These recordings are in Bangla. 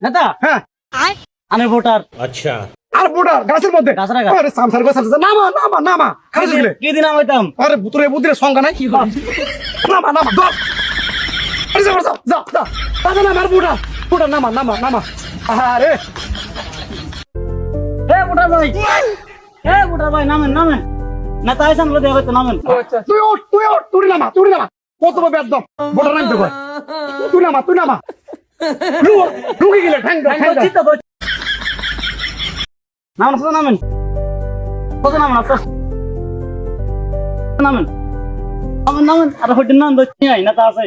নেতা হ্যাঁ আমি ভোটার। আর ভোটার গাছের মধ্যে গাছের আগা। আরে সামসার গাছ আছে নামা নামা নামা খালি দিলে কি দিন আমাইতাম আরে বুতুরে বুতুরে সংখ্যা নাই নামা নামা ধর আরে যা যা যা যা দাদা নামা আর ভোটার ভোটার নামা নামা নামা আরে হে ভোটার ভাই, হে ভোটার ভাই, নামেন নামেন। নেতা আইসান বলে দেখা নামেন। তুই নামা কত বড় বেদম ভোটার নাম তো কয় তুই নামা ঢুকে গেলে ঠ্যাং দাও ঠ্যাং দাও চিত্ত তো নামেন সোজা নামেন, সোজা নামেন, আস্তে আস্তে নামেন নামেন নামেন। আর হইতেন নাম দচ্ছি নাই, নেতা আছে।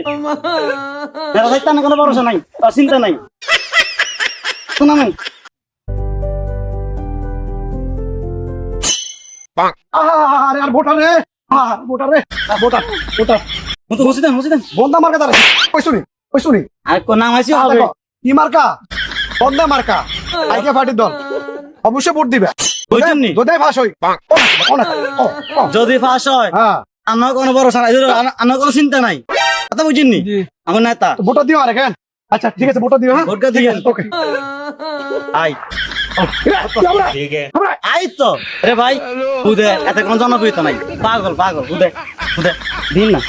নেতা থাকতে না কোনো ভরসা নাই, তার চিন্তা নাই। তো নামেন। আরে আর ভোটার রে ভোটার রে ভোটার ভোটার মুতো হুসি দেন, হুসি দেন। বন্দা মার্কা দাঁড়া ওই শুনি আর কোন নাম আইসি হবে? কি মার্কা বন্দা মার্কা আইকে পার্টির দল অবশ্যই ভোট দিবে বুঝছেন নি? যদি ফাঁস হই যদি ফাঁস হয় হ্যাঁ আমার কোনো ভরসা নাই, আমার কোনো চিন্তা নাই। কথা বুঝছেন নি? আমার নেতা ভোটার দিও আর কেন আচ্ছা ঠিক আছে ভোটার দিও হ্যাঁ ভোটটা দিয়েন। ওকে আই আই তো রে ভাই, উদে এত কোনো জনপ্রিয়তা নাই। পাগল পাগল উদে উদে দিন না।